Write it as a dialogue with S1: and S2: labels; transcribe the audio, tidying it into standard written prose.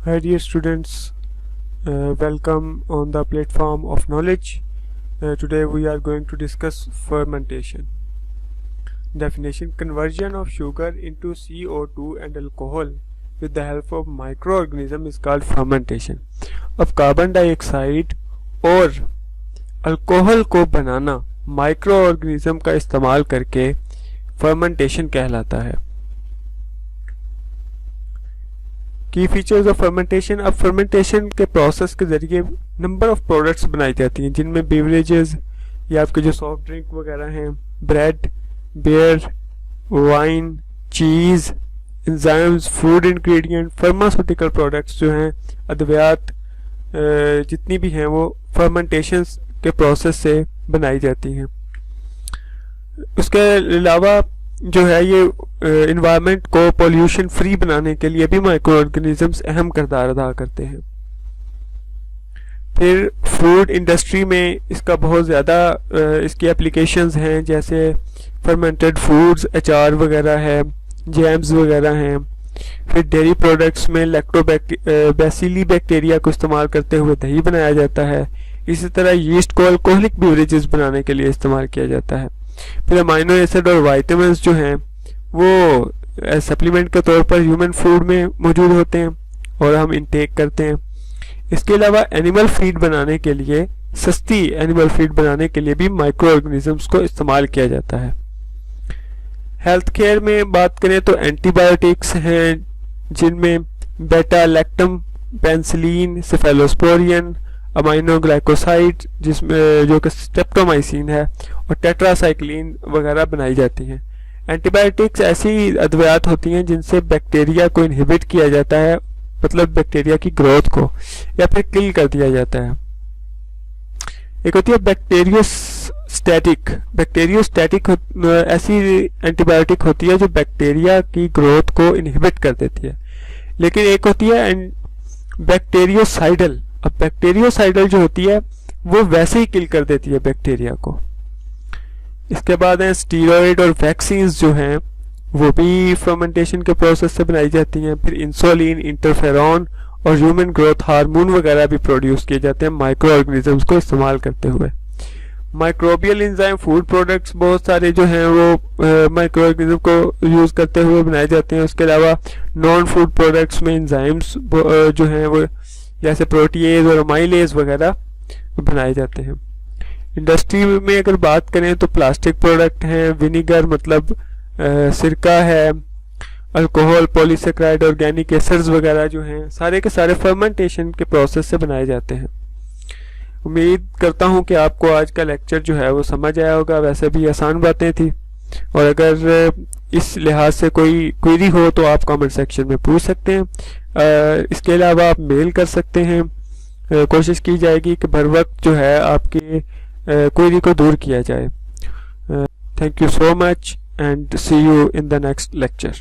S1: Hi dear students, welcome on the platform of knowledge. Today we are going to discuss fermentation. Definition: conversion of sugar into CO2 and alcohol with the help of microorganism is called fermentation. अब carbon dioxide और alcohol को बनाना microorganism का इस्तेमाल करके fermentation कहलाता है। की features of fermentation. अब फर्मेंटेशन के प्रोसेस के जरिए नंबर ऑफ प्रोडक्ट्स बनाई जाती हैं, जिनमें बेवरेजेस या आपके जो सॉफ्ट ड्रिंक वगैरह हैं, bread, beer, wine, cheese, enzymes, food ingredient, pharmaceutical products जो हैं, अद्वियात जितनी भी हैं वो फर्मेंटेशन के प्रोसेस से बनाई जाती हैं। उसके अलावा जो है ये इन्वायरमेंट को पोल्यूशन फ्री बनाने के लिए भी माइक्रो ऑर्गेनिजम्स अहम किरदार अदा करते हैं। फिर फूड इंडस्ट्री में इसका बहुत ज़्यादा इसकी एप्लीकेशंस हैं, जैसे फर्मेंटेड फूड्स, अचार वगैरह है, जैम्स वगैरह हैं। फिर डेयरी प्रोडक्ट्स में लैक्टोबैसिली बैक्टीरिया को इस्तेमाल करते हुए दही बनाया जाता है। इसी तरह यीस्ट को अल्कोहलिक बेवरेजेस बनाने के लिए इस्तेमाल किया जाता है। फिर अमाइनो एसिड और वाइटामिन्स जो हैं वो सप्लीमेंट के तौर पर ह्यूमन फूड में मौजूद होते हैं और हम इनटेक करते हैं। इसके अलावा एनिमल फीड बनाने के लिए, सस्ती एनिमल फीड बनाने के लिए भी माइक्रो ऑर्गेनिजम्स को इस्तेमाल किया जाता है। हेल्थ केयर में बात करें तो एंटीबायोटिक्स हैं, जिनमें बेटा lactam, penicillin, cephalosporin, amino glycoside जिसमें जो कि स्ट्रेप्टोमाइसिन है, और टेट्रासाइक्लिन वगैरह बनाई जाती हैं। एंटीबायोटिक्स ऐसी अद्वियात होती हैं जिनसे बैक्टीरिया को इनहिबिट किया जाता है, मतलब बैक्टीरिया की ग्रोथ को, या फिर किल कर दिया जाता है। एक होती है बैक्टीरियोस्टैटिक। बैक्टीरियोस्टैटिक ऐसी एंटीबायोटिक होती है जो बैक्टीरिया की ग्रोथ को इनहिबिट कर देती है। लेकिन एक होती है बैक्टीरियोसाइडल। अब बैक्टीरियोसाइडल जो होती है वो वैसे ही किल कर देती है बैक्टीरिया को। इसके बाद हैं स्टीरॉयड और वैक्सीन्स जो हैं वो भी फर्मेंटेशन के प्रोसेस से बनाई जाती हैं। फिर इंसुलिन, इंटरफेरॉन और ह्यूमन ग्रोथ हार्मोन वगैरह भी प्रोड्यूस किए जाते हैं माइक्रो ऑर्गेनिजम्स को इस्तेमाल करते हुए। माइक्रोबियल एंजाइम फूड प्रोडक्ट्स बहुत सारे जो हैं वो माइक्रो ऑर्गेनिज्म को यूज़ करते हुए बनाए जाते हैं। उसके अलावा नॉन फूड प्रोडक्ट्स में एंजाइम्स जो हैं वो जैसे प्रोटीएज और अमाइलेज वगैरह बनाए जाते हैं। इंडस्ट्री में अगर बात करें तो प्लास्टिक प्रोडक्ट हैं, विनीगर मतलब सिरका है, अल्कोहल, पॉलीसेक्राइड, ऑर्गेनिक एसिड्स वगैरह जो हैं सारे के सारे फर्मेंटेशन के प्रोसेस से बनाए जाते हैं। उम्मीद करता हूं कि आपको आज का लेक्चर जो है वो समझ आया होगा। वैसे भी आसान बातें थी, और अगर इस लिहाज से कोई क्वेरी हो तो आप कमेंट सेक्शन में पूछ सकते हैं। इसके अलावा आप मेल कर सकते हैं। कोशिश की जाएगी कि बर वक्त जो है आपकी क्वेरी को दूर किया जाए। Thank you so much and see you in the next lecture.